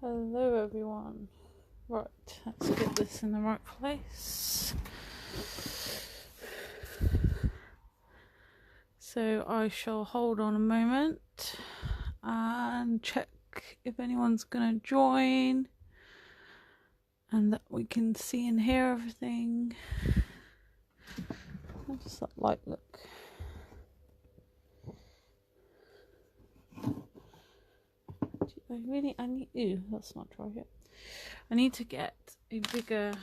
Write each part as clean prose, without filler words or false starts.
Hello everyone. Right, let's get this in the right place. So I shall hold on a moment and check if anyone's gonna join and that we can see and hear everything. How does that light look? That's not dry yet. I need to get a bigger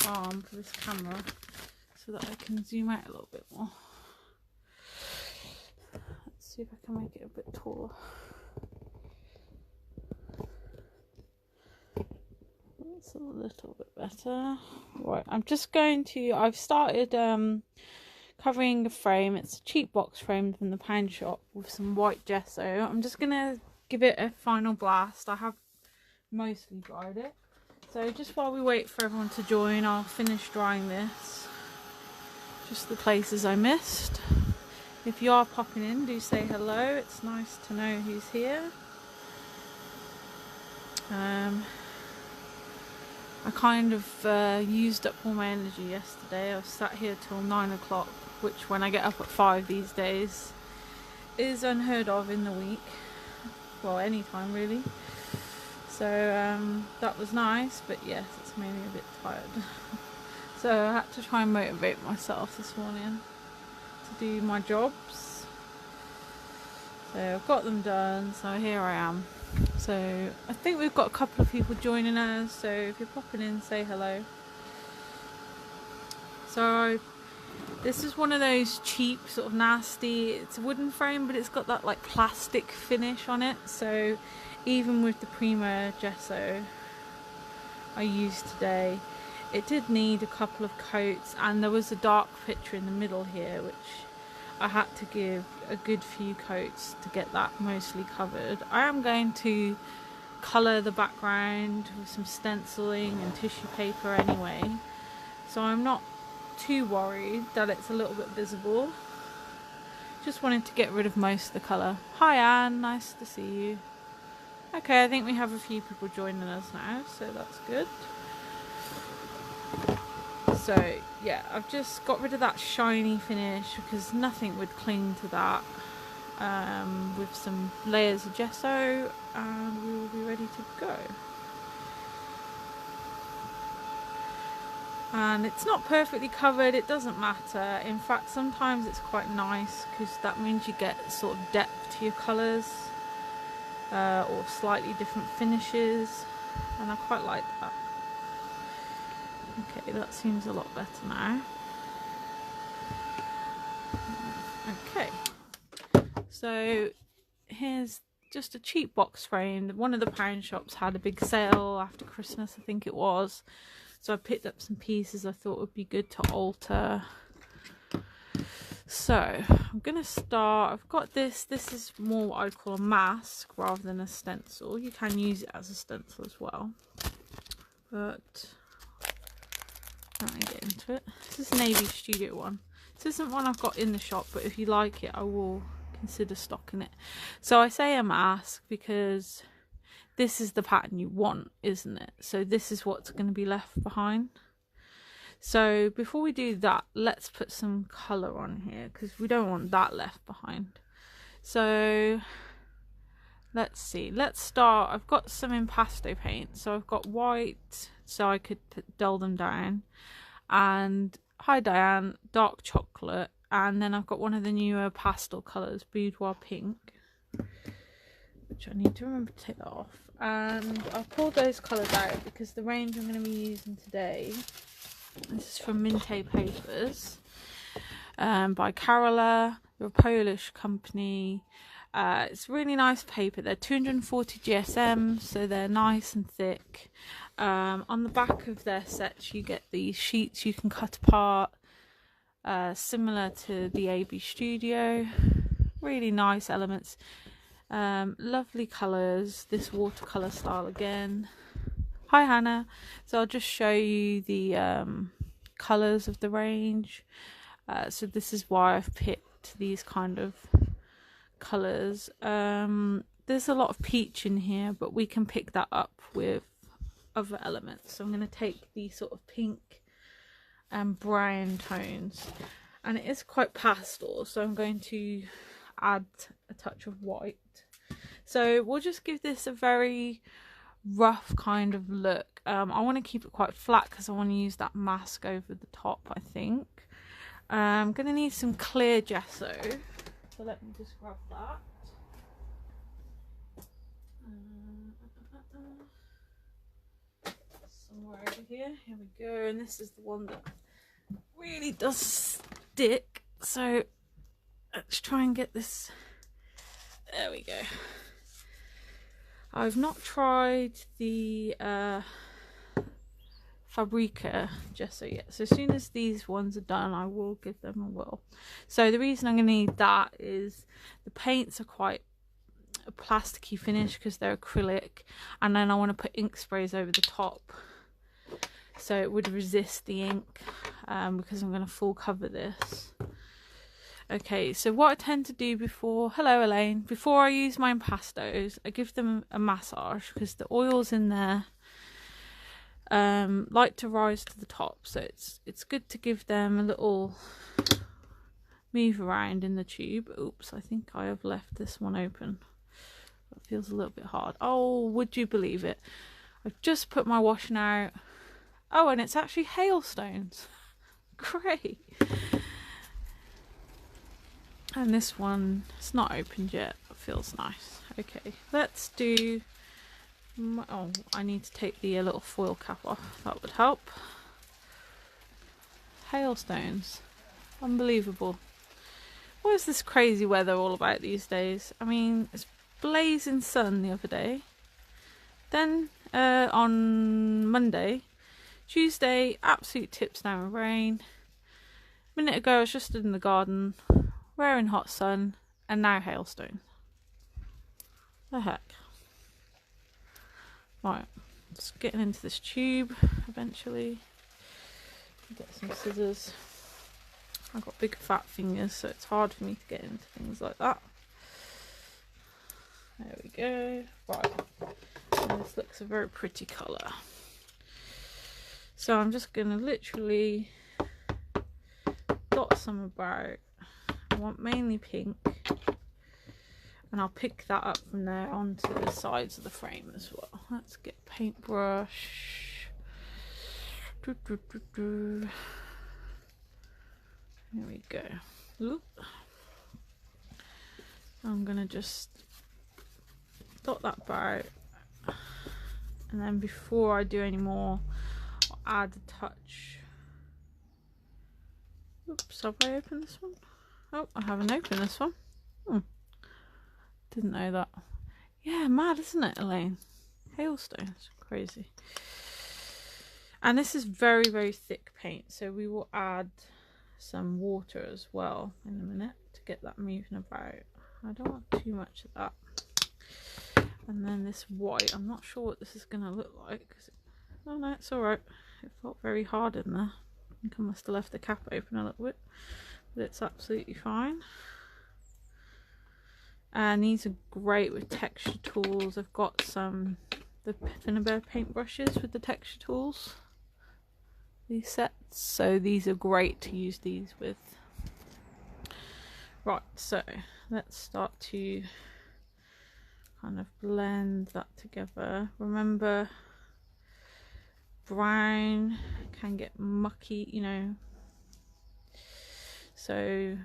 arm for this camera so that I can zoom out a little bit more. Let's see if I can make it a bit taller. That's a little bit better. Right, I've started covering the frame. It's a cheap box frame from the pound shop with some white gesso. I'm just gonna give it a final blast. I have mostly dried it, so just while we wait for everyone to join, I'll finish drying this, just the places I missed. If you are popping in, do say hello. It's nice to know who's here. I kind of used up all my energy yesterday. I was sat here till 9 o'clock, which when I get up at 5 these days is unheard of in the week. Well, any time really. So that was nice, but yes, it's made me a bit tired. So I had to try and motivate myself this morning to do my jobs. So I've got them done, so here I am. So I think we've got a couple of people joining us, so if you're popping in, say hello. So this is one of those cheap, sort of nasty, it's a wooden frame, but it's got that like plastic finish on it. So even with the Prima gesso I used today, it did need a couple of coats, and there was a dark picture in the middle here which I had to give a good few coats to get that mostly covered. I am going to colour the background with some stenciling and tissue paper anyway, so I'm not too worried that it's a little bit visible. Just wanted to get rid of most of the colour. Hi Anne, nice to see you. Okay, I think we have a few people joining us now, so that's good. So yeah, I've just got rid of that shiny finish because nothing would cling to that, with some layers of gesso, and we will be ready to go. And it's not perfectly covered, it doesn't matter. In fact, sometimes it's quite nice because that means you get sort of depth to your colours, or slightly different finishes, and I quite like that. Okay, that seems a lot better now. Okay, so here's just a cheap box frame. One of the pound shops had a big sale after Christmas, I think it was. So I picked up some pieces I thought would be good to alter. So I'm gonna start. I've got this. This is more what I'd call a mask rather than a stencil. You can use it as a stencil as well, but let me get into it. This is Navy Studio one. This isn't one I've got in the shop, but if you like it, I will consider stocking it. So I say a mask because this is the pattern you want, isn't it? So this is what's going to be left behind. So before we do that, let's put some colour on here because we don't want that left behind. So let's see, let's start. I've got some impasto paint, so I've got white so I could dull them down, and hi Diane, dark chocolate, and then I've got one of the newer pastel colours, boudoir pink, which I need to remember to take that off. And I've pulled those colours out because the range I'm going to be using today, this is from Mintay Papers, by Carola. They're a Polish company. It's really nice paper. They're 240 GSM, so they're nice and thick. On the back of their sets you get these sheets you can cut apart, similar to the AB Studio. Really nice elements, lovely colours. This watercolour style again. Hi Hannah. So I'll just show you the colours of the range. So this is why I've picked these kind of colours. there's a lot of peach in here, but we can pick that up with other elements. So I'm going to take these sort of pink and brown tones, and it is quite pastel, so I'm going to add a touch of white. So we'll just give this a very rough kind of look. I want to keep it quite flat because I want to use that mask over the top, I think. I'm going to need some clear gesso, so let me just grab that. Somewhere over here, here we go, and this is the one that really does stick, so let's try and get this. There we go. I've not tried the Fabrica gesso yet, so as soon as these ones are done I will give them a whirl. So the reason I'm going to need that is the paints are quite a plasticky finish because they're acrylic, and then I want to put ink sprays over the top so it would resist the ink, because I'm going to full cover this. Okay, so what I tend to do before, hello Elaine, before I use my impastos, I give them a massage because the oils in there like to rise to the top, so it's good to give them a little move around in the tube. Oops, I think I have left this one open. That feels a little bit hard. Oh, would you believe it? I've just put my washing out. Oh, and it's actually hailstones. Great. And this one, it's not opened yet. It feels nice. Okay, let's do... Oh, I need to take the little foil cap off. That would help. Hailstones. Unbelievable. What is this crazy weather all about these days? I mean, it's blazing sun the other day. Then on Monday, Tuesday, absolute tips down with rain. A minute ago I was just in the garden, wearing hot sun, and now hailstones. The heck. Right, just getting into this tube eventually. Get some scissors. I've got big fat fingers, so it's hard for me to get into things like that. There we go. Right, and this looks a very pretty colour. So I'm just going to literally dot some about. I want mainly pink, and I'll pick that up from there onto the sides of the frame as well. Let's get a paintbrush. There we go. Oop. I'm gonna just dot that about, and then before I do any more, I'll add a touch. Oops, have I opened this one? Oh, I haven't opened this one. Didn't know that. Yeah, mad, isn't it, Elaine? Hailstones, crazy. And this is very, very thick paint, so we will add some water as well in a minute to get that moving about. I don't want too much of that. And then this white, I'm not sure what this is going to look like. Oh no, it's alright. It felt very hard in there. I think I must have left the cap open a little bit, but it's absolutely fine. And these are great with texture tools. I've got the Finnabair paintbrushes with the texture tools, these sets, so these are great to use these with. Right, so let's start to kind of blend that together. Remember, brown can get mucky, you know, so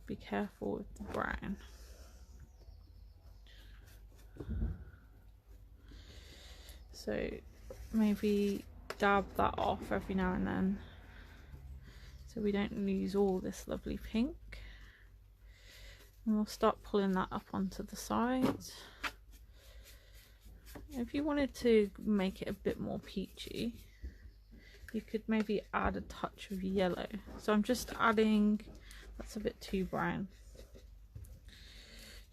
be careful with the brown. So maybe dab that off every now and then so we don't lose all this lovely pink. And we'll start pulling that up onto the sides. If you wanted to make it a bit more peachy, you could maybe add a touch of yellow. So I'm just adding, that's a bit too brown.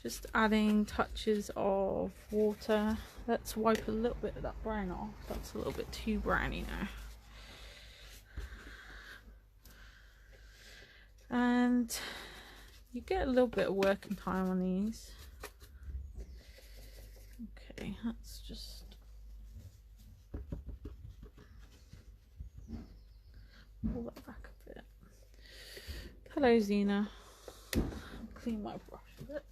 Just adding touches of water. Let's wipe a little bit of that brown off. That's a little bit too browny now. And you get a little bit of working time on these. Okay, let's just pull that back a bit. Hello, Xena. Clean my brush a bit.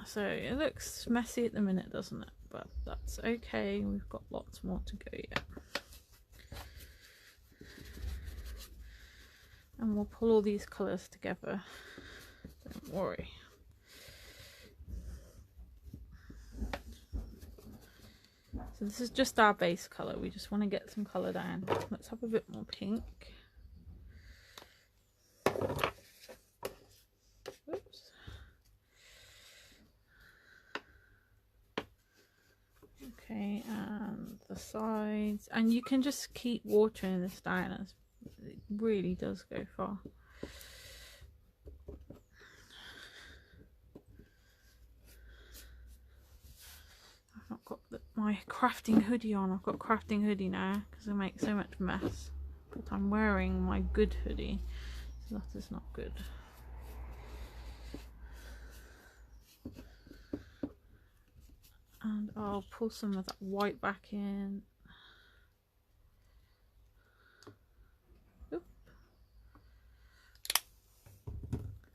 So it looks messy at the minute, doesn't it? But that's okay. We've got lots more to go yet. And we'll pull all these colours together. Don't worry. So this is just our base colour. We just want to get some colour down. Let's have a bit more pink. Oops. Okay, and the sides. And you can just keep watering this down. It really does go far. I've not got my crafting hoodie on. I've got crafting hoodie now because I make so much mess. But I'm wearing my good hoodie, so that is not good. And I'll pull some of that white back in. Oop.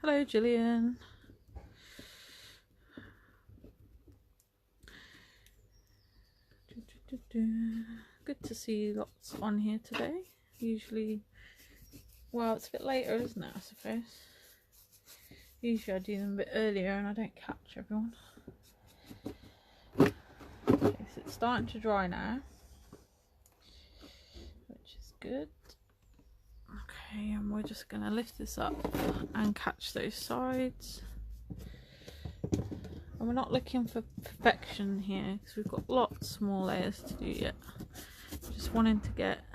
Hello, Gillian. Good to see lots on here today. Usually, well, it's a bit later, isn't it, I suppose? Usually I do them a bit earlier and I don't catch everyone. Okay, so it's starting to dry now, which is good. Okay, and we're just going to lift this up and catch those sides. And we're not looking for perfection here because we've got lots more layers to do yet. Just wanting to get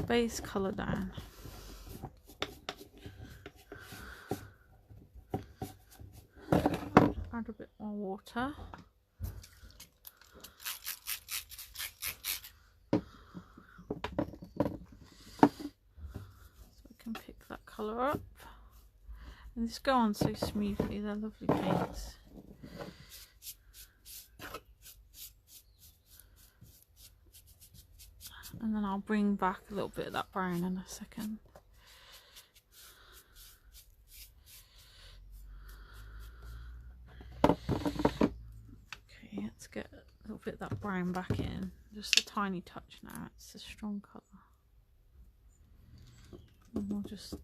base colour down. Add a bit more water. So we can pick that colour up. And this go on so smoothly, they're lovely paints. And then I'll bring back a little bit of that brown in a second. Okay, let's get a little bit of that brown back in. Just a tiny touch now, it's a strong colour. And we'll just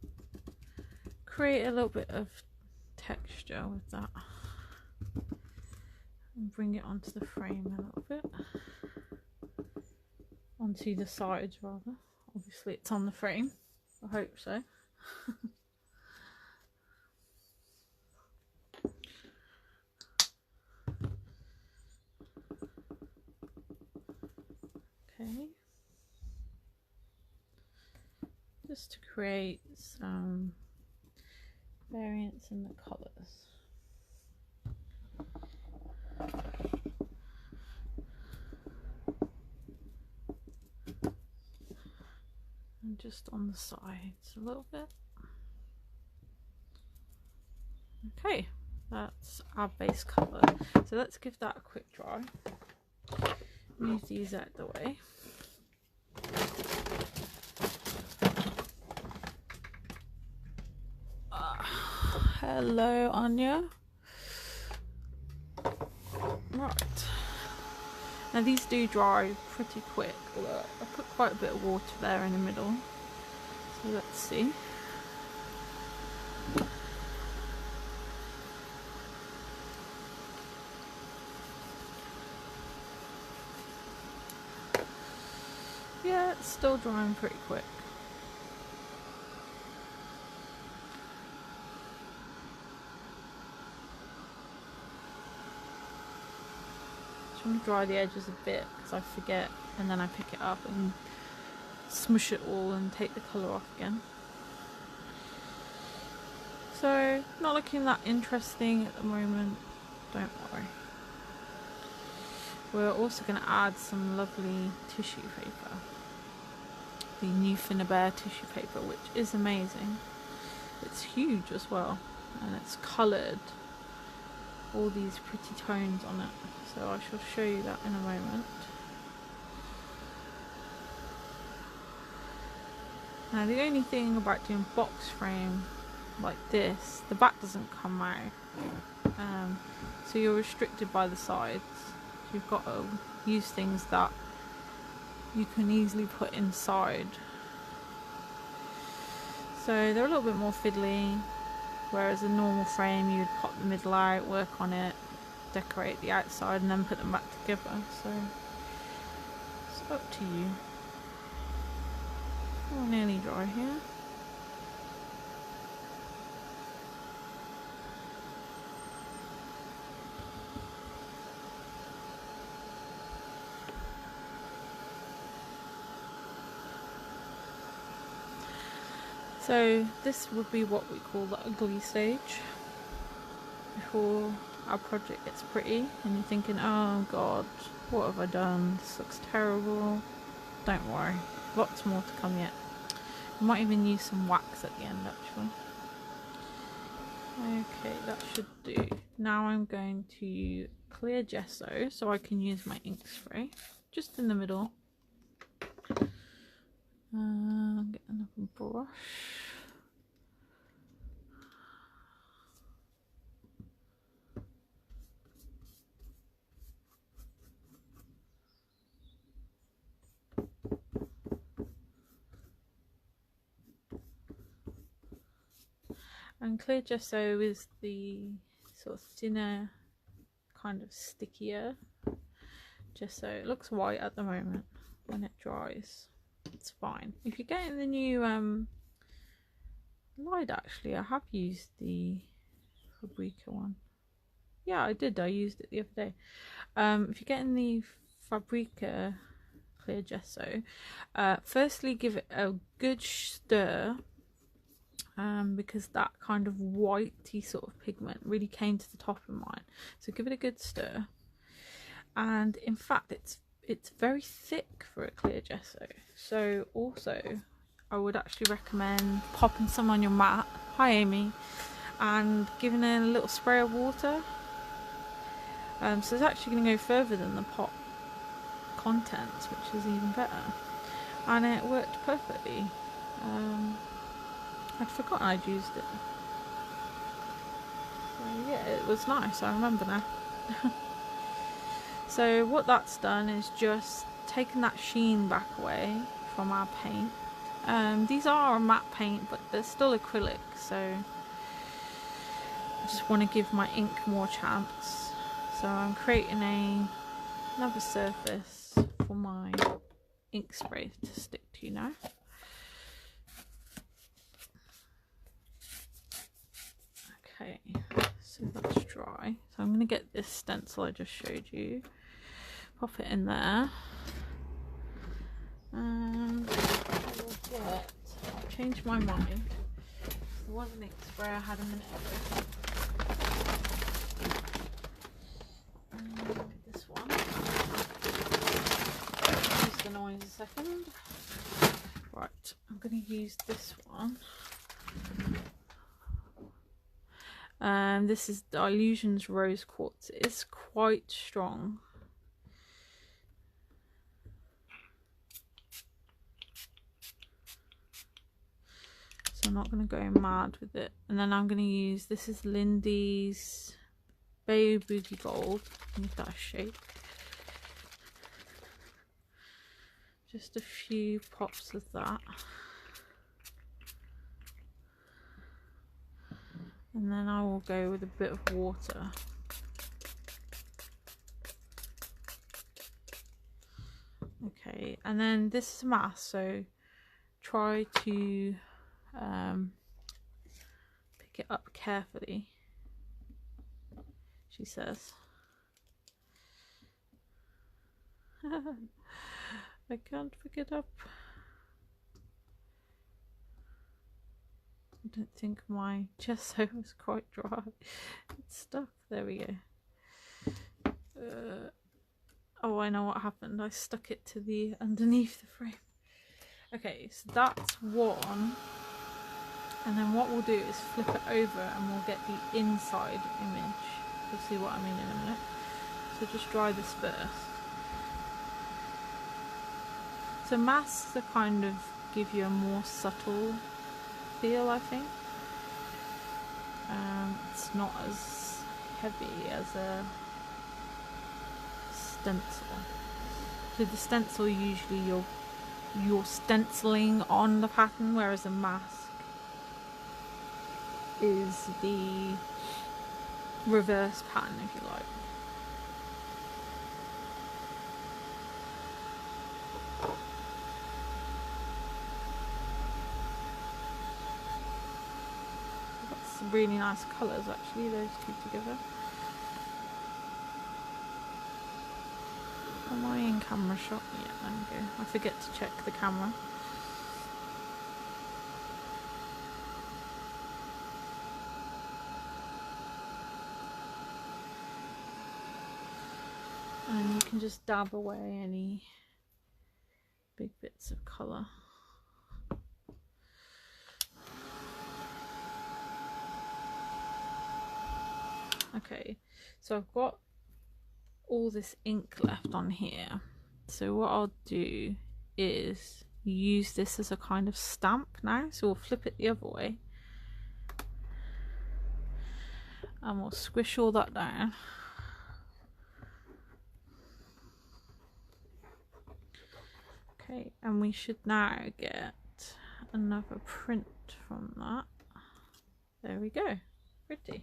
create a little bit of texture with that and bring it onto the frame a little bit, onto the sides rather. Obviously it's on the frame, I hope so. Okay, just to create some variance in the colours. And just on the sides a little bit. Okay, that's our base colour. So let's give that a quick dry. Move these out the way. Hello, Anya. Right. Now these do dry pretty quick, although I put quite a bit of water there in the middle. So let's see. Yeah, it's still drying pretty quick. Trying to dry the edges a bit because I forget, and then I pick it up and smush it all and take the colour off again. So not looking that interesting at the moment, don't worry. We're also going to add some lovely tissue paper, the new Finnabair tissue paper, which is amazing. It's huge as well, and it's coloured all these pretty tones on it, so I shall show you that in a moment. Now the only thing about doing box frame like this, the back doesn't come out, so you're restricted by the sides. You've got to use things that you can easily put inside. So they're a little bit more fiddly, whereas a normal frame you would pop the middle out, work on it, decorate the outside and then put them back together. So it's up to you. Oh, nearly dry here. So this would be what we call the ugly stage, before our project gets pretty and you're thinking, oh god, what have I done? This looks terrible. Don't worry, lots more to come yet. I might even use some wax at the end actually. Okay, that should do. Now I'm going to clear gesso so I can use my ink spray just in the middle. Get another brush. And clear gesso is the sort of thinner, kind of stickier gesso. It looks white at the moment. When it dries, it's fine. If you're getting the new light, actually I have used the Fabrica one. Yeah, I did. I used it the other day. If you're getting the Fabrica clear gesso, firstly give it a good stir, because that kind of whitey sort of pigment really came to the top of mine. So give it a good stir. And in fact, it's very thick for a clear gesso. So also, I would actually recommend popping some on your mat. Hi Amy. And giving it a little spray of water. So it's actually going to go further than the pot contents, which is even better. And it worked perfectly. I'd forgotten I'd used it. So yeah, it was nice, I remember now. So what that's done is just taken that sheen back away from our paint. These are a matte paint, but they're still acrylic, so I just want to give my ink more chance. So I'm creating another surface for my ink spray to stick to now. Okay, so that's dry. So I'm going to get this stencil I just showed you, pop it in there, and I will get, I've changed my mind. There was an ink spray I had a minute ago. This one. Use the noise a second. Right, I'm going to use this one. This is the Illusions Rose Quartz. It's quite strong. So I'm not going to go mad with it. And then I'm going to use, this is Lindy's Bay Boogie Gold. Give that a shake. Just a few pops of that. And then I will go with a bit of water. Okay, and then this is a mask, so try to pick it up carefully, she says. I can't pick it up. I don't think my gesso was quite dry. It's stuck. There we go. Oh, I know what happened. I stuck it to the underneath the frame. Okay, so that's one. And then what we'll do is flip it over and we'll get the inside image. You'll see what I mean in a minute. So just dry this first. So masks are kind of give you a more subtle feel, I think. It's not as heavy as a stencil. So the stencil, usually you're stenciling on the pattern, whereas a mask is the reverse pattern, if you like. That's some really nice colours actually, those two together. Am I in camera shot? Yeah, there we go. I forget to check the camera. And you can just dab away any big bits of colour. Okay, so I've got all this ink left on here. So what I'll do is use this as a kind of stamp now. So we'll flip it the other way. And we'll squish all that down. Okay, and we should now get another print from that. There we go, pretty.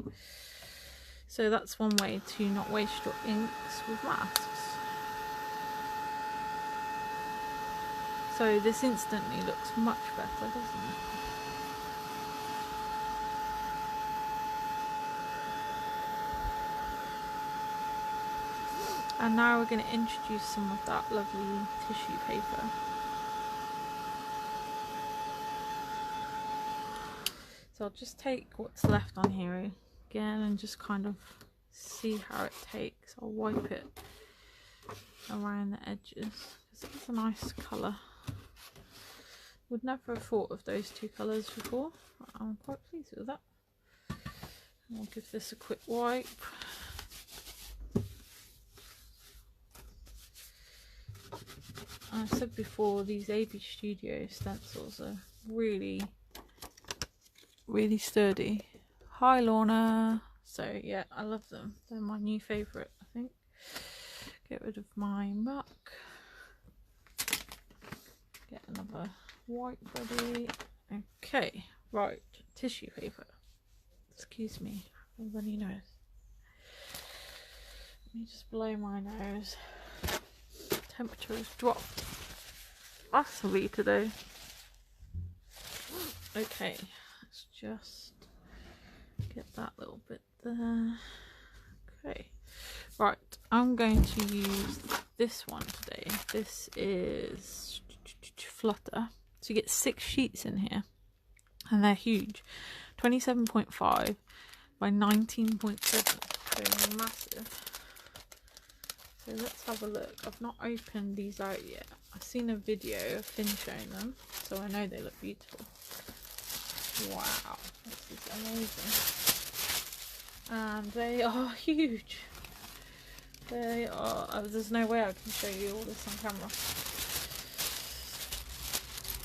So that's one way to not waste your inks with masks. So this instantly looks much better, doesn't it? And now we're going to introduce some of that lovely tissue paper. So I'll just take what's left on here again and just kind of see how it takes. I'll wipe it around the edges because it's a nice colour. Would never have thought of those two colours before, but I'm quite pleased with that. And I'll give this a quick wipe. I said before, these AB Studio stencils are really sturdy. Hi Lorna. So yeah, I love them. They're my new favourite, I think. Get rid of my muck. Get another wipe ready. Okay, right, tissue paper. Excuse me, everybody knows. Let me just blow my nose. Temperature has dropped massively today. Okay, let's just get that little bit there. Okay, right, I'm going to use this one today. This is Flutter. So you get 6 sheets in here, and they're huge, 27.5 by 19.7, so massive. So let's have a look. I've not opened these out yet. I've seen a video of Finn showing them, so I know they look beautiful. Wow, this is amazing. And they are huge. They are, there's no way I can show you all this on camera.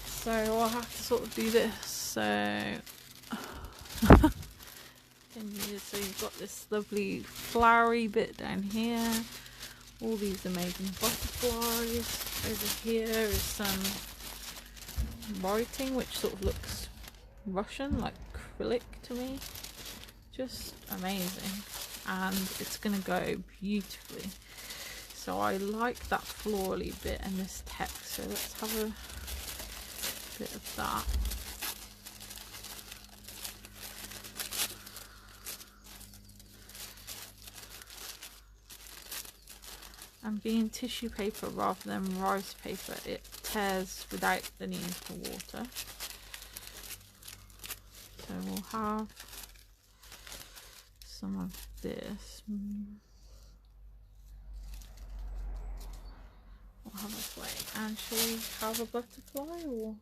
So I'll have to sort of do this. So, so you've got this lovely flowery bit down here. All these amazing butterflies. Over here is some writing which sort of looks Russian, like acrylic to me. Just amazing, and it's gonna go beautifully. So I like that florally bit and this text, so let's have a bit of that. And being tissue paper rather than rice paper, it tears without the need for water. So we'll have some of this. We'll have a plate. And shall we have a butterfly, or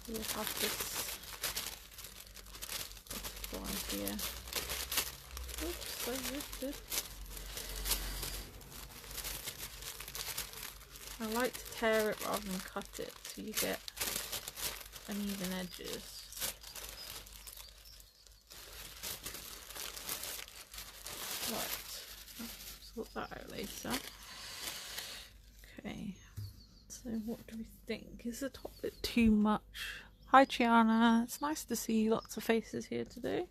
we'll have this here. Oops, I ripped it. I like to tear it rather than cut it so you get uneven edges. Right, sort that out later. Okay, so what do we think? Is the top bit too much? Hi Chiana, it's nice to see lots of faces here today.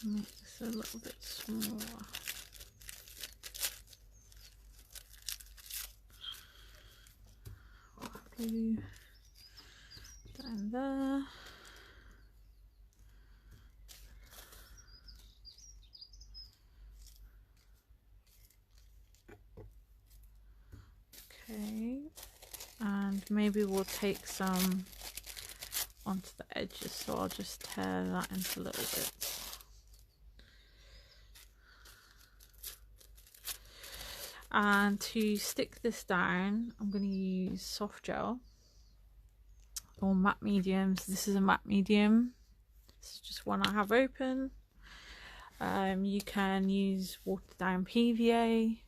Make this a little bit smaller. Glue down there. Okay, and maybe we'll take some onto the edges, so I'll just tear that into little bits. And to stick this down, I'm going to use soft gel or matte mediums. This is a matte medium. This is just one I have open. You can use watered down PVA,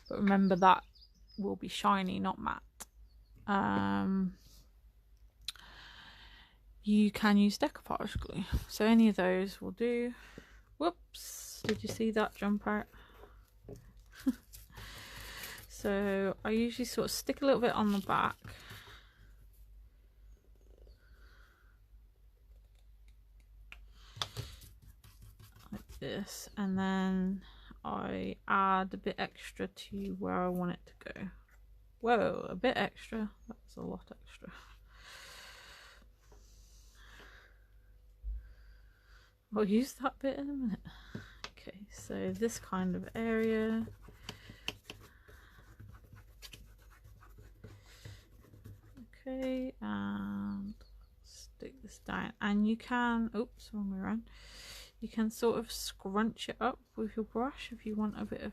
but remember that will be shiny, not matte. You can use decoupage glue, so any of those will do. Whoops, did you see that jump out? So I usually sort of stick a little bit on the back. Like this, and then I add a bit extra to where I want it to go. Whoa, a bit extra, that's a lot extra. I'll use that bit in a minute. Okay, so this kind of area. Okay, and stick this down, and you can, oops, wrong way around, you can sort of scrunch it up with your brush if you want a bit of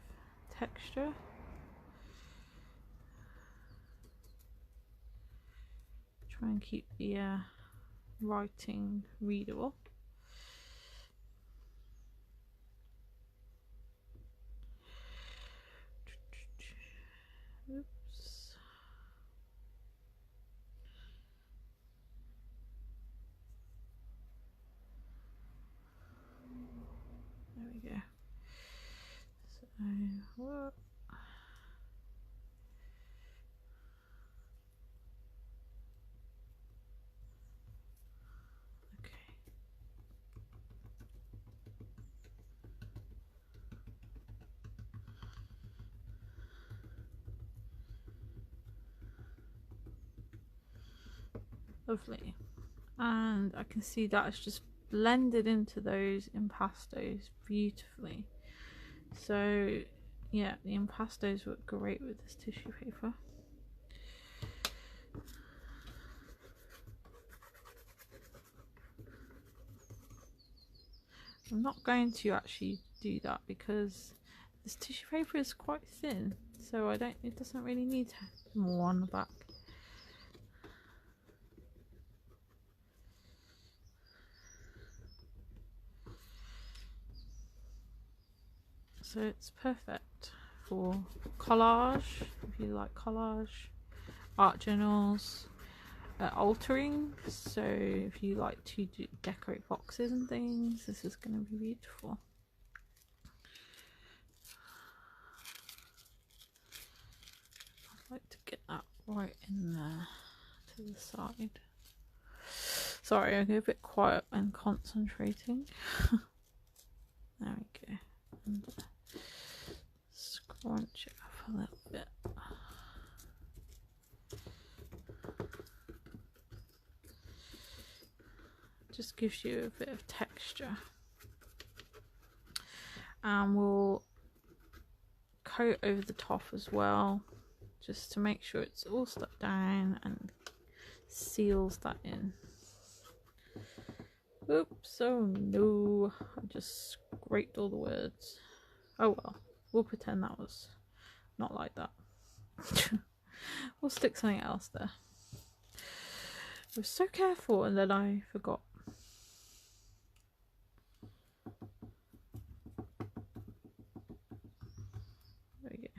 texture. Try and keep the writing readable. Oops. There we go. So, whoop. Okay. Lovely. And I can see that it's just blended into those impastos beautifully. So yeah, the impastos work great with this tissue paper. I'm not going to actually do that because this tissue paper is quite thin, so it doesn't really need more on the back. So it's perfect for collage, if you like collage, art journals, altering. So if you like to decorate boxes and things, this is going to be beautiful. I'd like to get that right in there to the side. Sorry, I go a bit quiet and concentrating. There we go. And scrunch it up a little bit. Just gives you a bit of texture. And we'll coat over the top as well, just to make sure it's all stuck down and seals that in. Oops, oh no, I just scraped all the words. Oh well, we'll pretend that was not like that. We'll stick something else there. I was so careful and then I forgot. There we go.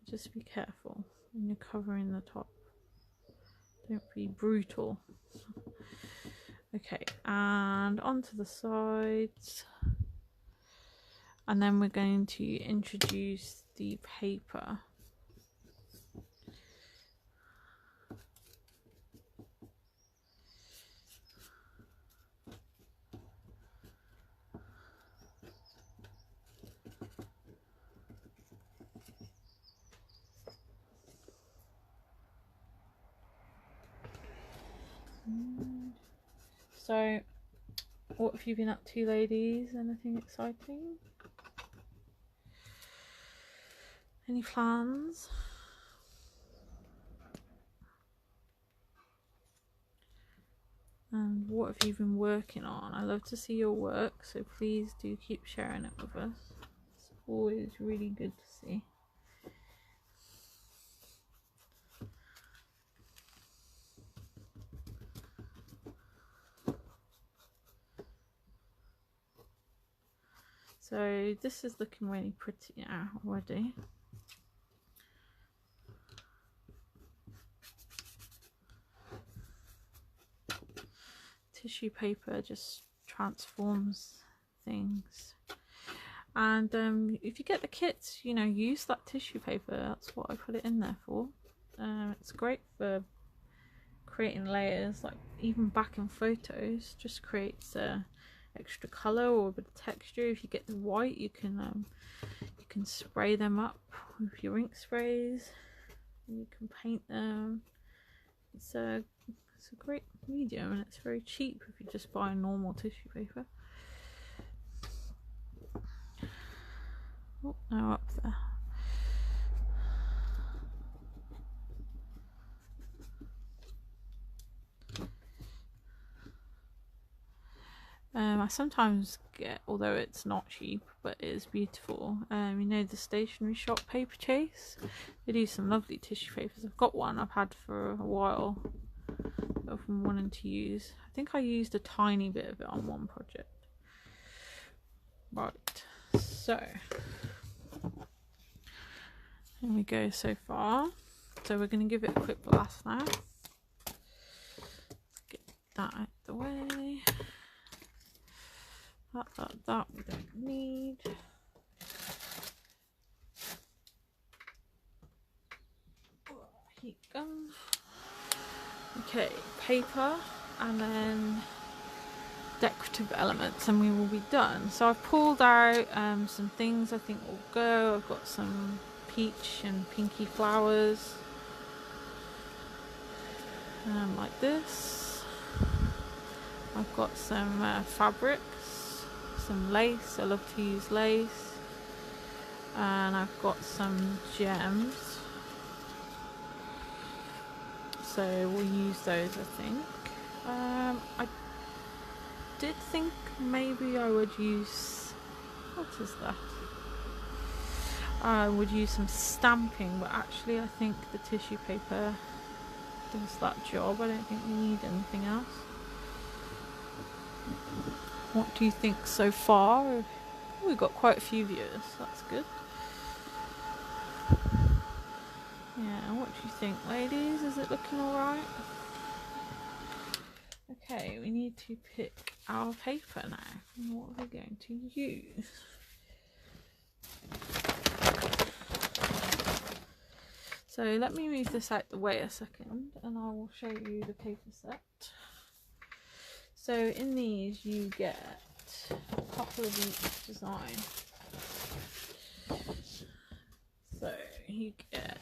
Just be careful when you're covering the top. Don't be brutal. Okay, and onto the sides. And then we're going to introduce the paper. So, what have you been up to, ladies? Anything exciting? Any plans? And what have you been working on? I love to see your work, so please do keep sharing it with us. It's always really good to see. So this is looking really pretty now already. Tissue paper just transforms things. And if you get the kits, you know, use that tissue paper. That's what I put it in there for. It's great for creating layers, like even back in photos, just creates extra color or a bit of texture. If you get the white, you can spray them up with your ink sprays. You can paint them. It's a great medium, and it's very cheap if you just buy normal tissue paper. Oh, now up there. I sometimes get, although it's not cheap, but it is beautiful. You know, the stationery shop Paper Chase. They do some lovely tissue papers. I've got one I've had for a while that I've been wanting to use. I think I used a tiny bit of it on one project. Right, so here we go so far. So we're going to give it a quick blast now. Let's get that out the way. That we don't need. Heat gun. Okay, paper and then decorative elements, and we will be done. So I've pulled out some things I think will go. I've got some peach and pinky flowers, like this. I've got some fabrics, some lace. I love to use lace, and I've got some gems. So we'll use those, I think. I did think maybe I would use, what is that? I would use some stamping, but actually I think the tissue paper does that job. I don't think we need anything else. What do you think so far? We've got quite a few viewers, that's good. Yeah, what do you think, ladies? Is it looking alright? Okay, we need to pick our paper now. And what are we going to use? So let me move this out the way a second and I will show you the paper set. So in these you get a couple of each design. So you get,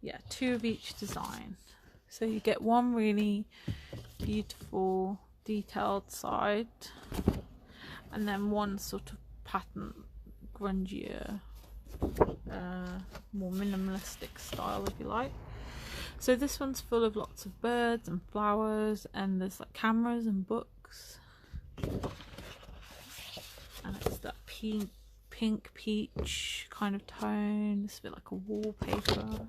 yeah, 2 of each design. So you get one really beautiful detailed side and then one sort of pattern, grungier, more minimalistic style if you like. So this one's full of lots of birds and flowers, and there's like cameras and books. pink peach kind of tone. It's a bit like a wallpaper.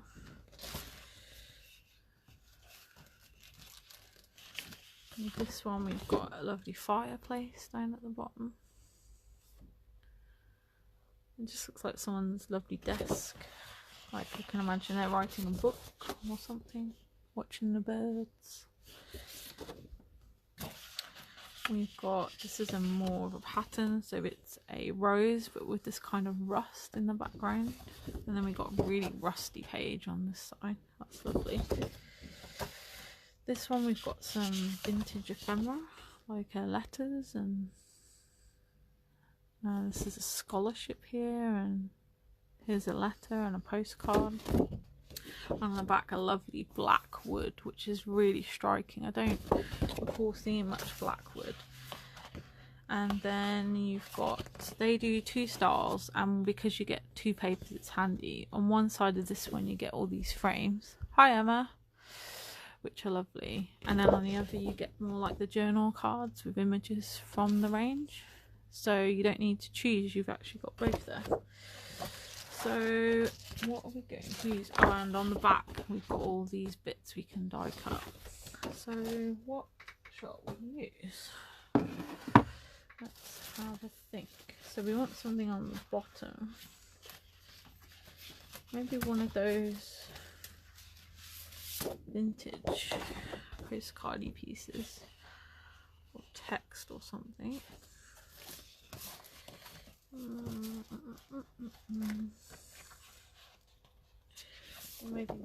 And this one we've got a lovely fireplace down at the bottom. It just looks like someone's lovely desk. Like you can imagine they're writing a book or something, watching the birds. We've got, this is a more of a pattern, so it's a rose but with this kind of rust in the background. And then we've got a really rusty page on this side. That's lovely. This one we've got some vintage ephemera, like letters, and this is a scholarship here, and here's a letter and a postcard. On the back a lovely black wood, which is really striking. I don't recall seeing much black wood. And then you've got, they do 2 styles, and because you get 2 papers it's handy. On one side of this one you get all these frames, hi Emma, which are lovely, and then on the other you get more like the journal cards with images from the range, so you don't need to choose, you've actually got both there. So what are we going to use? Oh, and on the back we've got all these bits we can die cut. So what shall we use? Let's have a think. So we want something on the bottom. Maybe one of those vintage postcardy pieces, or text or something. Or maybe no.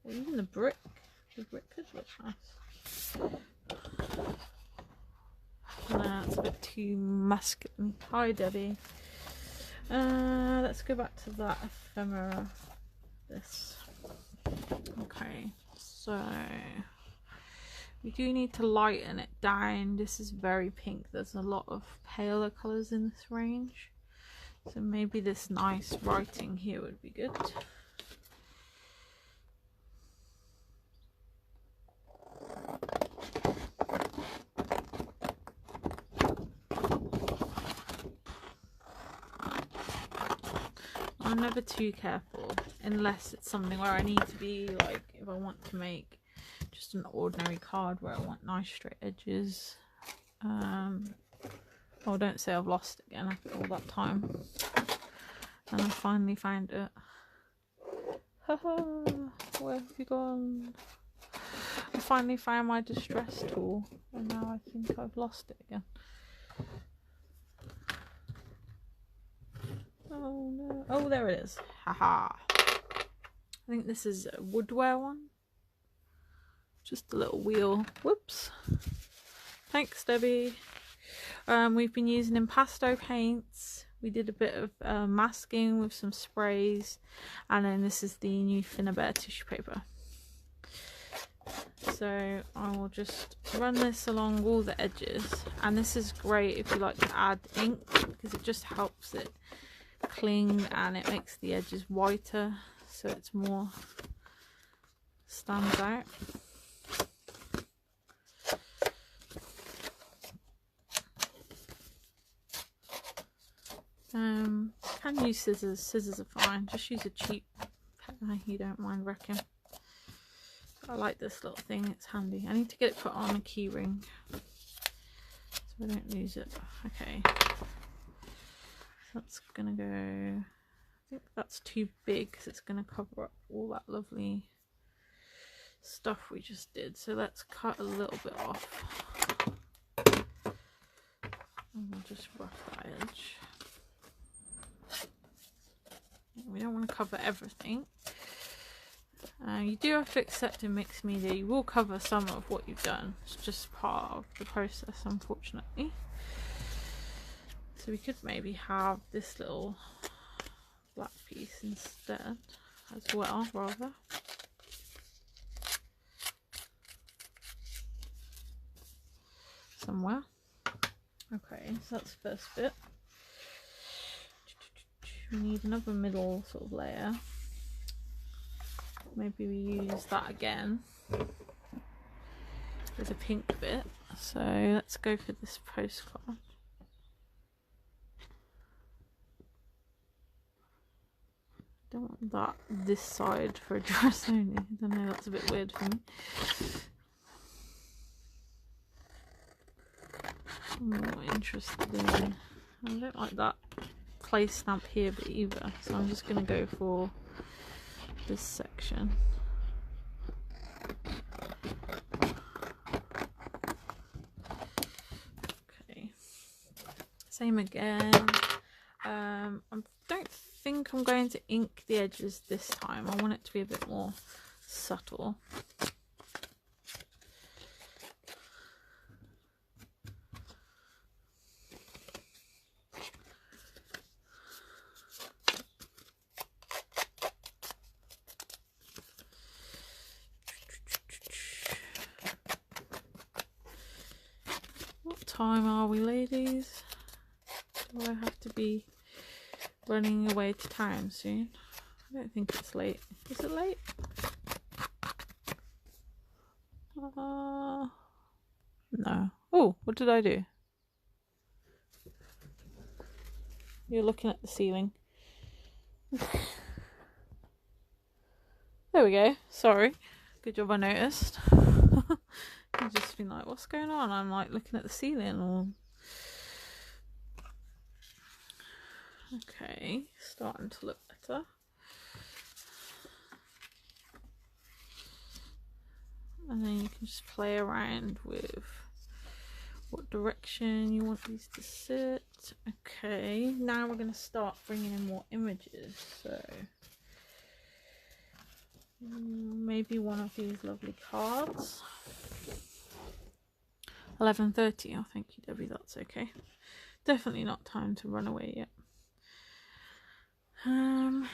Or even the brick could look nice. Nah, it's a bit too masculine. Hi Debbie. Let's go back to that ephemera. This. Okay, so we do need to lighten it down. This is very pink. There's a lot of paler colours in this range. So maybe this nice writing here would be good. I'm never too careful unless it's something where I need to be, like if I want to make just an ordinary card where I want nice straight edges. Oh, don't say I've lost it again after all that time. And I finally found it. Haha, where have you gone? I finally found my distress tool and now I think I've lost it again. Oh no. Oh, there it is. Haha. I think this is a woodware one. Just a little wheel. Whoops. Thanks, Debbie. We've been using impasto paints. We did a bit of masking with some sprays. And then this is the new Finnabair tissue paper. So I will just run this along all the edges. And this is great if you like to add ink, because it just helps it cling and it makes the edges whiter, so it's more stands out. Can use scissors. Scissors are fine. Just use a cheap pen, you don't mind wrecking. I like this little thing, it's handy. I need to get it put on a key ring so I don't lose it. Okay. That's gonna go, I think that's too big because it's gonna cover up all that lovely stuff we just did. So let's cut a little bit off. And we'll just rough that edge. We don't want to cover everything. You do have to accept in mixed media, you will cover some of what you've done. It's just part of the process, unfortunately. So we could maybe have this little black piece instead as well, rather. Somewhere. Okay, so that's the first bit. we need another middle sort of layer. Maybe we use that again. There's a pink bit, so let's go for this postcard. Don't want that this side for a dress only. I don't know, that's a bit weird for me. I'm more interested in, I don't like that place stamp here but either, so I'm just going to go for this section. Okay, same again. I don't think I'm going to ink the edges this time. I want it to be a bit more subtle. What time are we, ladies? Do I have to be running away to town soon? I don't think it's late. Is it late? No. Oh, what did I do? You're looking at the ceiling. There we go. Sorry. Good job I noticed. You've just been like, what's going on? I'm like looking at the ceiling. Or... Okay, starting to look better. And then you can just play around with what direction you want these to sit. Okay, now we're going to start bringing in more images. So maybe one of these lovely cards. 11:30. Oh, thank you, Debbie. That's okay. Definitely not time to run away yet. I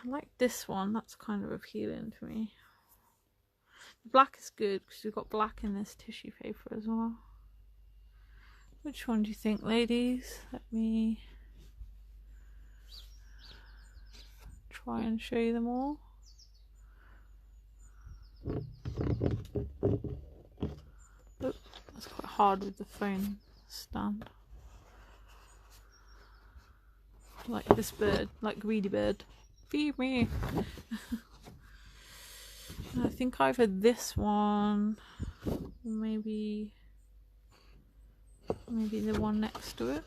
like this one. That's kind of appealing to me. The black is good because we've got black in this tissue paper as well. Which one do you think, ladies? Let me try and show you them all. Oh, that's quite hard with the phone stand. Like this bird, like greedy bird. Feed me. I think either this one, maybe the one next to it.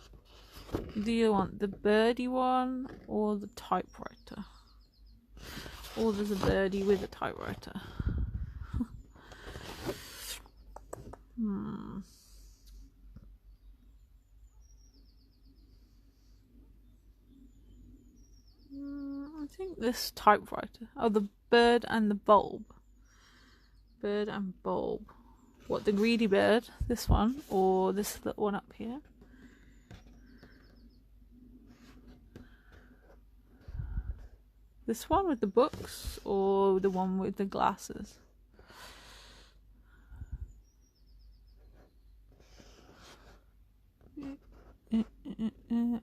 Do you want the birdie one or the typewriter? Or there's a birdie with a typewriter. I think this typewriter. Oh, the bird and the bulb. Bird and bulb. What, the greedy bird? This one? Or this little one up here? This one with the books? Or the one with the glasses?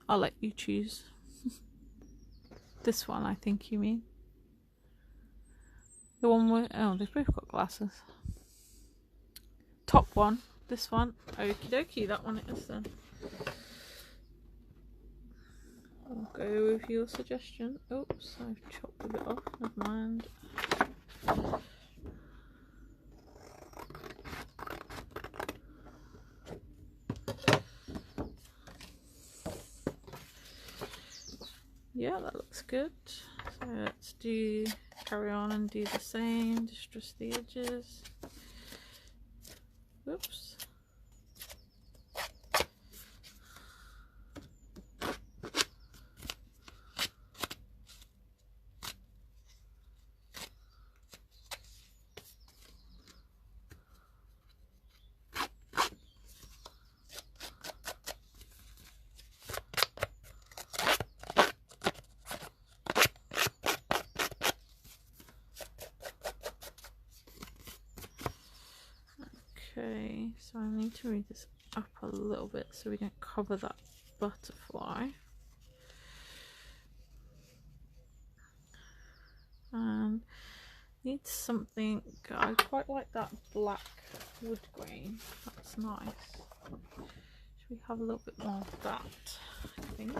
I'll let you choose. This one, I think you mean. The one with... Oh, they've both got glasses. Top one. This one. Okie dokie, that one it is then. I'll go with your suggestion. Oops, I've chopped a bit off. Never mind. Yeah, that looks good. So let's carry on and do the same, distress the edges. Oops. Okay, so I need to read this up a little bit so we don't cover that butterfly. And need something, I quite like that black wood grain, that's nice. Should we have a little bit more of that, I think.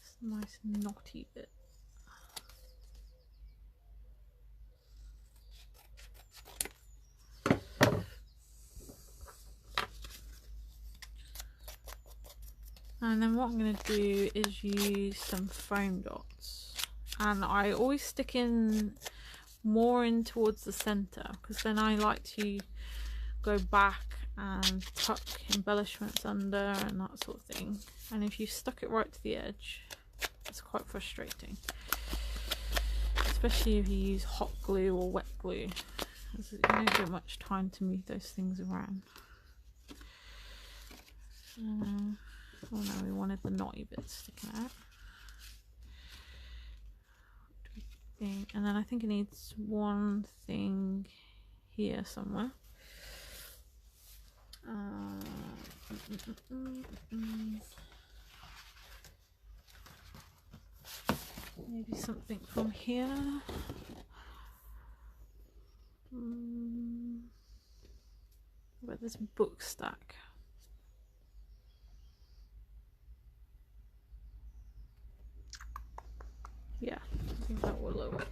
Just a nice knotty bit. And then what I'm going to do is use some foam dots, and I always stick in more in towards the center, because then I like to go back and tuck embellishments under and that sort of thing. And if you stuck it right to the edge, it's quite frustrating, especially if you use hot glue or wet glue, because you don't get much time to move those things around. Oh no, we wanted the knotty bit sticking out. What do we think? And then I think it needs one thing here somewhere. Maybe something from here. Where this book stack. Yeah, I think that will work.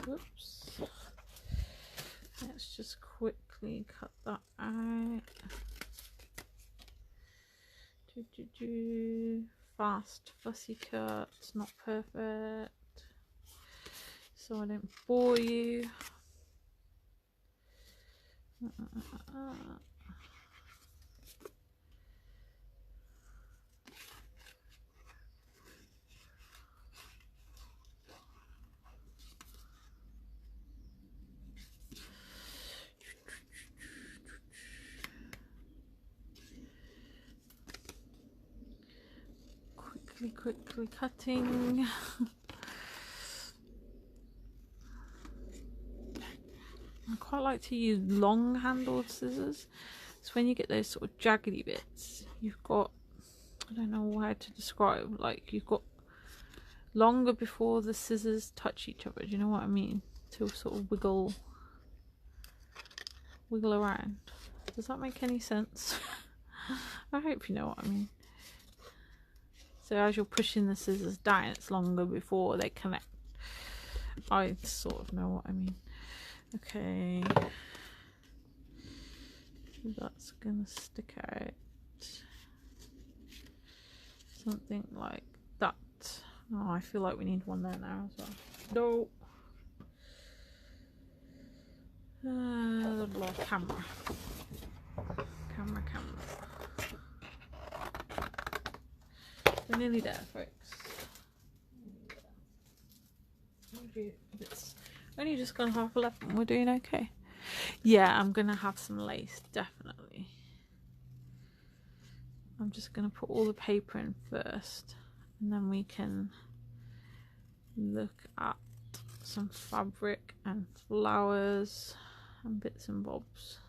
Whoops. Let's just quickly cut that out. Fast, fussy cut. It's not perfect, so I don't bore you. Quickly cutting. I quite like to use long handled scissors. So when you get those sort of jaggedy bits, you've got, I don't know how to describe, like you've got longer before the scissors touch each other. Do you know what I mean? To sort of wiggle around. Does that make any sense? I hope you know what I mean. So as you're pushing the scissors down, it's longer before they connect. I sort of know what I mean. Okay. That's gonna stick out. Something like that. Oh, I feel like we need one there now as well. No. Camera. We're nearly there, folks. It's only just gone 11:30. We're doing okay. Yeah, I'm gonna have some lace, definitely. I'm just gonna put all the paper in first, and then we can look at some fabric and flowers and bits and bobs.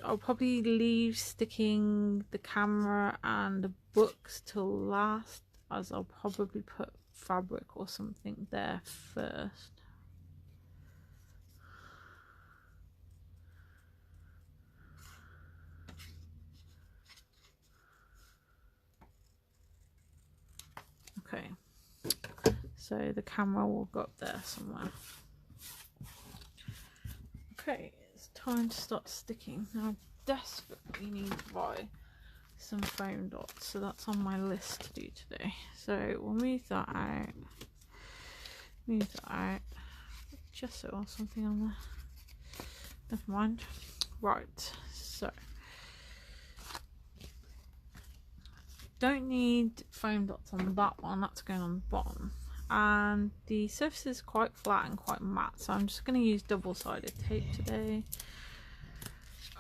I'll probably leave sticking the camera and the books till last, as I'll probably put fabric or something there first. Okay, so the camera will go up there somewhere. Okay, it's time to start sticking. Now I desperately need to buy some foam dots, so that's on my list to do today. So we'll move that out. Gesso or something on there. Never mind. Right, so don't need foam dots on that one, that's going on the bottom. and the surface is quite flat and quite matte, so I'm just going to use double-sided tape today.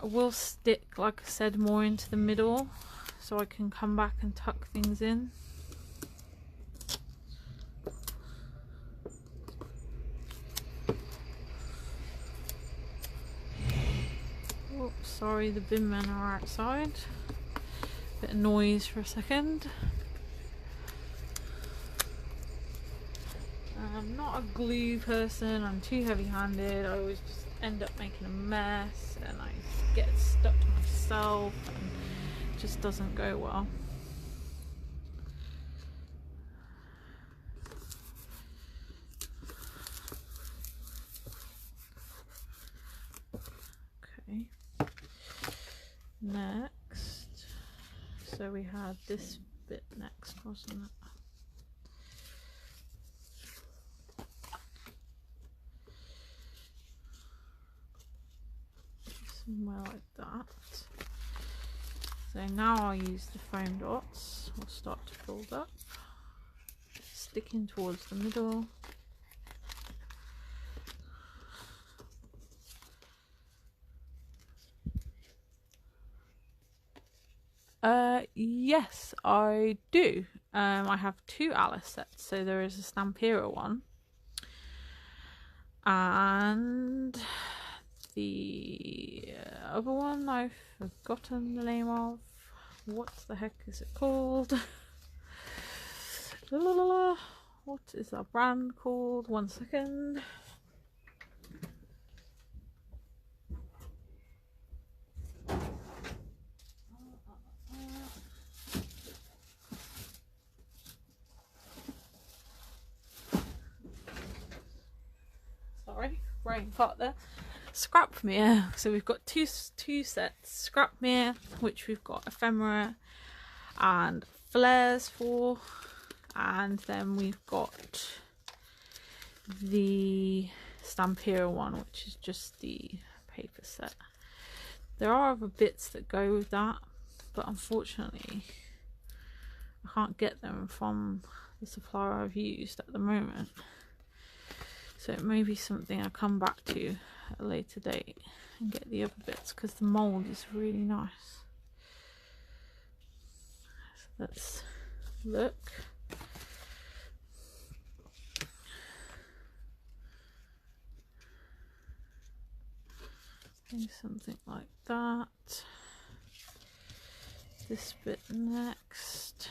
I will stick, like I said, more into the middle so I can come back and tuck things in. Oops, sorry, the bin men are outside. Bit of noise for a second. I'm not a glue person, I'm too heavy-handed. I always just end up making a mess and I get stuck myself and it just doesn't go well. Okay, next, so we had this bit next, wasn't it? Somewhere like that. So now I'll use the foam dots. We'll start to build up, sticking towards the middle. Yes, I do. I have two Alice sets. So there is a Stampera one, and the other one I've forgotten the name of. What the heck is it called? La, la, la, la. What is that brand called? 1 second. Sorry, brain fart there. Scrapmere. So we've got two sets. Scrapmere, which we've got ephemera and flares for, and then we've got the Stampera one, which is just the paper set. There are other bits that go with that, but unfortunately I can't get them from the supplier I've used at the moment. So it may be something I come back to at a later date and get the other bits, because the mould is really nice. So let's look. Maybe something like that. This bit next.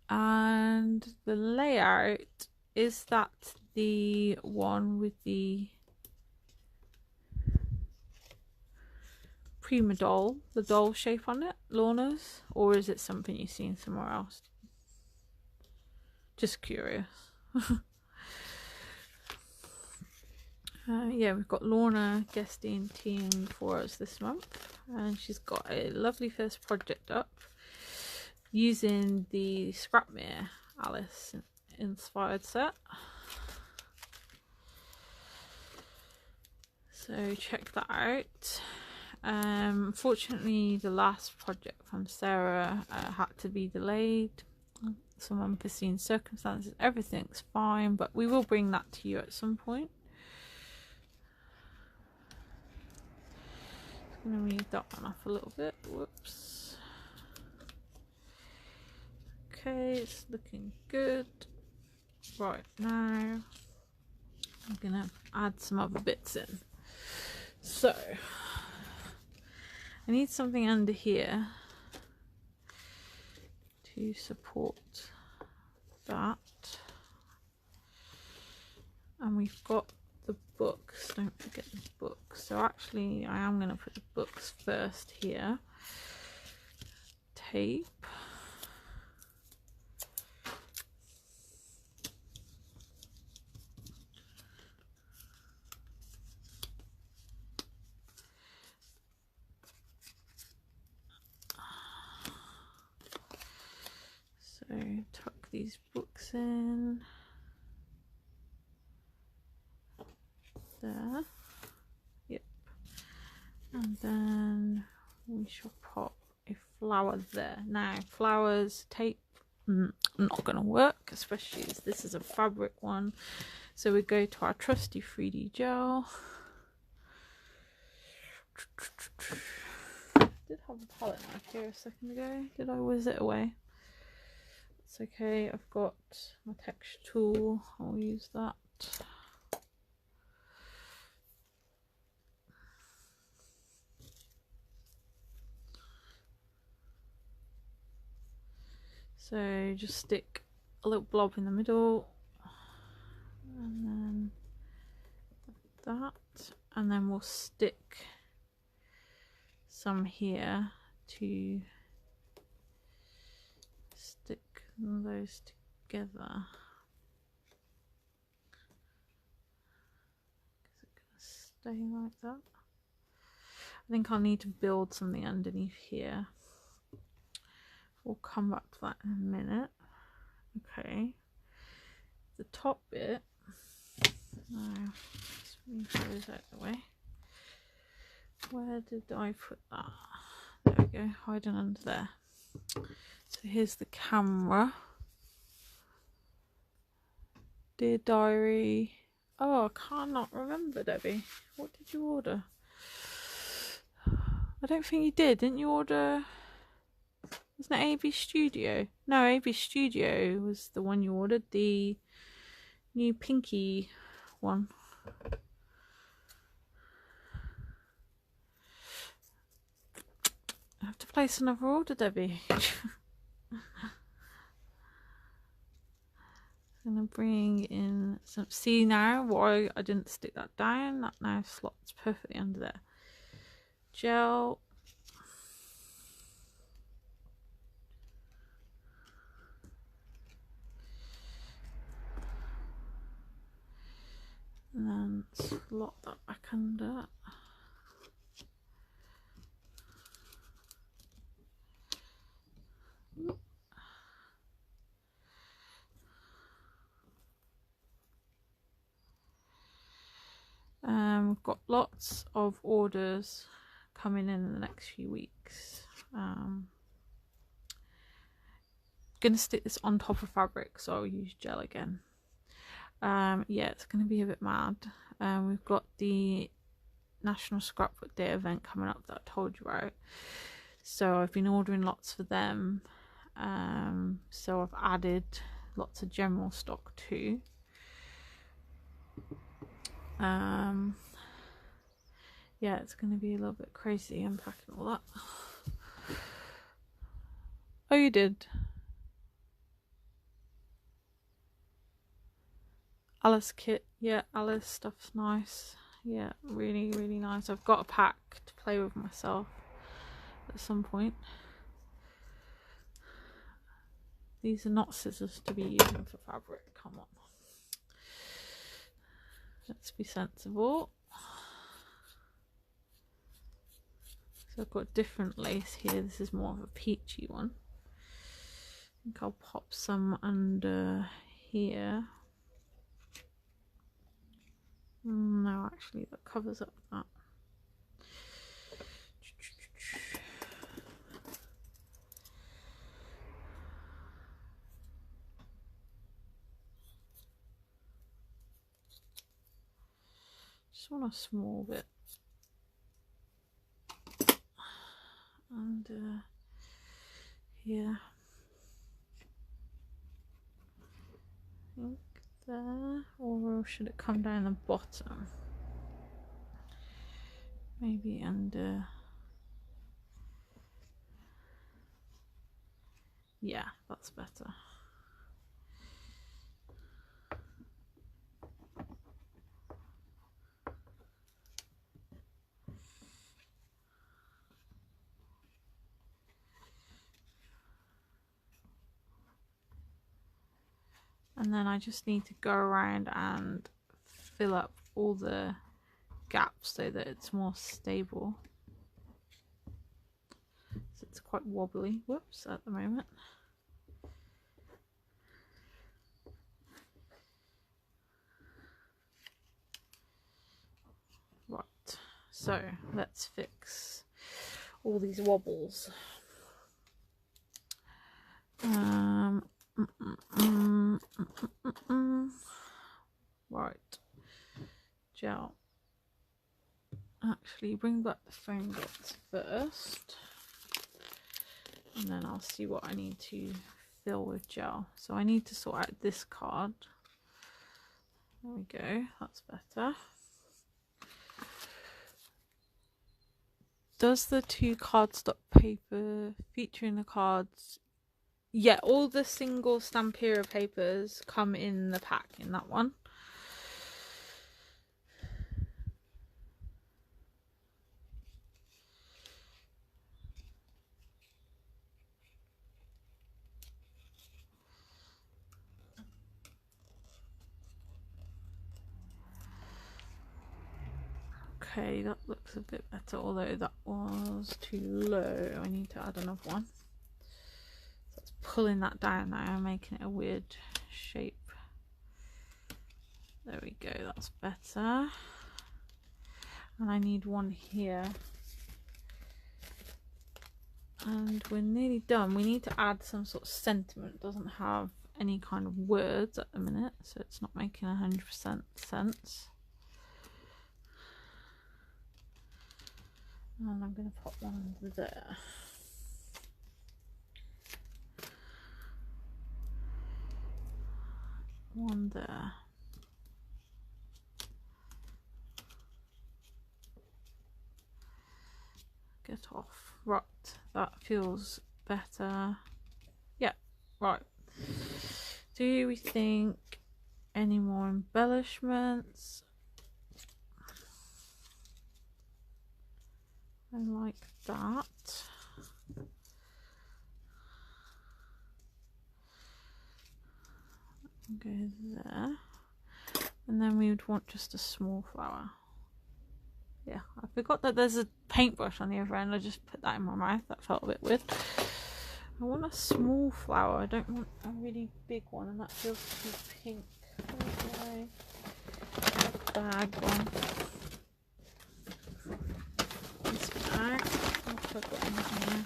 And the layout, is that the one with the Prima doll, the doll shape on it, Lorna's, or is it something you've seen somewhere else? Just curious. Yeah, we've got Lorna guesting team for us this month, and she's got a lovely first project up using the Scrapmere Alice inspired set. So check that out. Unfortunately, the last project from Sarah had to be delayed. Some unforeseen circumstances. Everything's fine, but we will bring that to you at some point. I'm going to move that one off a little bit. Whoops. Okay, it's looking good. Right, now I'm going to add some other bits in. So I need something under here to support that, and we've got the books. Don't forget the books. So actually I am going to put the books first here. Tape. So tuck these books in. there. Yep. And then we shall pop a flower there. Now flowers tape not gonna work, especially as this is a fabric one. So we go to our trusty 3D gel. I did have a palette knife here a second ago. Did I whiz it away? It's okay. I've got my texture tool. I'll use that. So just stick a little blob in the middle, and then that, and then we'll stick some here to stick those together. Is it gonna stay like that? I think I'll need to build something underneath here. We'll come back to that in a minute. Okay, the top bit. Now, let's move those out of the way. Where did I put that? There we go, hiding under there. So here's the camera. Dear diary. Oh, I cannot remember, Debbie. What did you order? I don't think you did. Didn't you order? Wasn't it AB Studio? No, AB Studio was the one you ordered. The new pinky one. I have to place another order, Debbie. I'm gonna bring in some. See now why I didn't stick that down? That now slots perfectly under there. Gel. And then slot that back under. We've got lots of orders coming in the next few weeks. Gonna stick this on top of fabric, so I'll use gel again. Yeah, it's gonna be a bit mad. We've got the National Scrapbook Day event coming up that I told you about, so I've been ordering lots for them. So I've added lots of general stock too. Yeah, it's going to be a little bit crazy unpacking all that. Oh, you did? Alice kit. Yeah, Alice stuff's nice. Yeah, really, really nice. I've got a pack to play with myself at some point. These are not scissors to be using for fabric. Come on. Let's be sensible. So I've got different lace here. This is more of a peachy one. I think I'll pop some under here. No, actually that covers up that. Just want a small bit. And here, I think there, or should it come down the bottom? Maybe under. Yeah, that's better. And then I just need to go around and fill up all the gaps so that it's more stable. So it's quite wobbly, whoops, at the moment. So let's fix all these wobbles. Right, gel. Actually, bring back the foam bits first, and then I'll see what I need to fill with gel. So I need to sort out this card. There we go, that's better. Does the 2 cardstock paper featuring the cards? Yeah, all the single Stampera papers come in the pack in that one. Okay, that looks a bit better, although that was too low. I need to add another one. So it's pulling that down now and making it a weird shape. There we go, that's better. And I need one here. And we're nearly done. We need to add some sort of sentiment. It doesn't have any kind of words at the minute, so it's not making 100% sense. And I'm going to pop one under there. One there. Get off. Right, that feels better. Yeah, right. Do we think any more embellishments? I like that. Go there. And then we would want just a small flower. Yeah, I forgot that there's a paintbrush on the other end. I just put that in my mouth. That felt a bit weird. I want a small flower. I don't want a really big one, and that feels too pink. Okay. Bag one. This bag. I'll put that in here.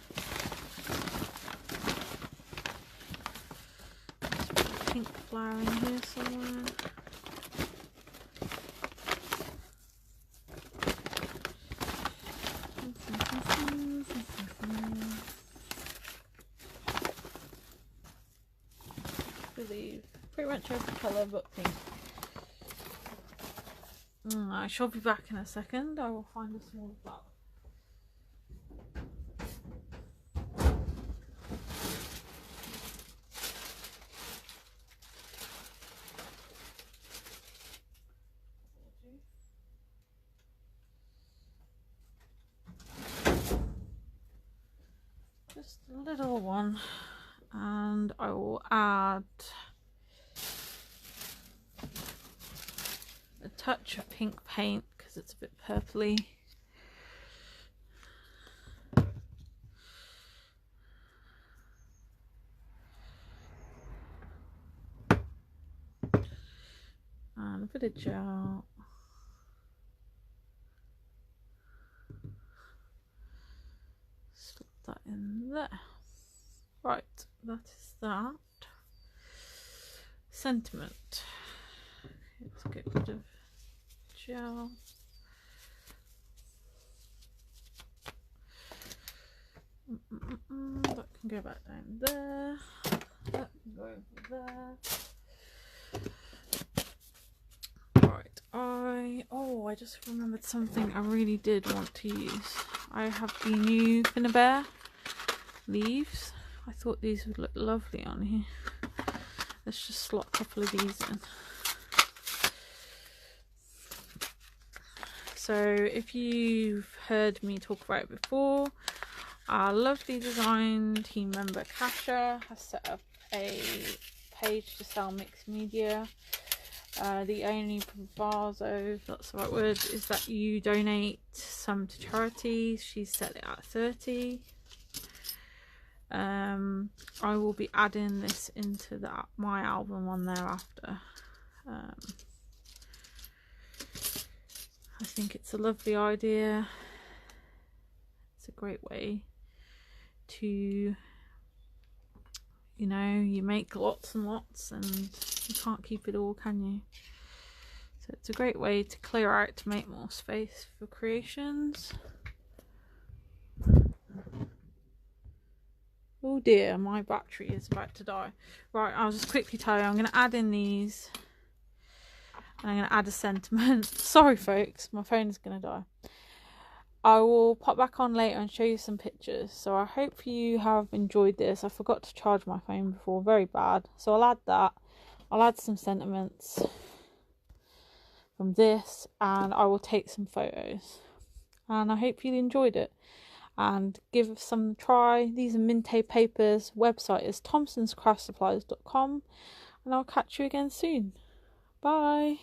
Let's put a pink flower in here somewhere. Pretty much every colour but pink. I shall be back in a second. I will find a small flower. Just a little one, and I will add a touch of pink paint because it's a bit purpley. And a bit of gel. Slip that in there. Right, that is that. Sentiment. Let's get rid of gel. That can go back down there. That can go over there. Right, I just remembered something I really did want to use. I have the new finnabair leaves. I thought these would look lovely on here. Let's just slot a couple of these in. So if you've heard me talk about it before, our lovely design team member Kasha has set up a page to sell mixed media. The only proviso, if that's the right word, is that you donate some to charities. She's set it at 30. I will be adding this into my album on there after. I think it's a lovely idea. It's a great way to, you know, you make lots and lots and you can't keep it all, can you? So it's a great way to clear out, to make more space for creations. Oh dear, my battery is about to die. Right, I'll just quickly tell you, I'm going to add in these. And I'm going to add a sentiment. Sorry folks, my phone is going to die. I will pop back on later and show you some pictures. So I hope you have enjoyed this. I forgot to charge my phone before, very bad. So I'll add that. I'll add some sentiments from this and I will take some photos. And I hope you enjoyed it. And give some a try. These are Mintay papers. Website is thompsonscraftsupplies.com. And I'll catch you again soon. Bye.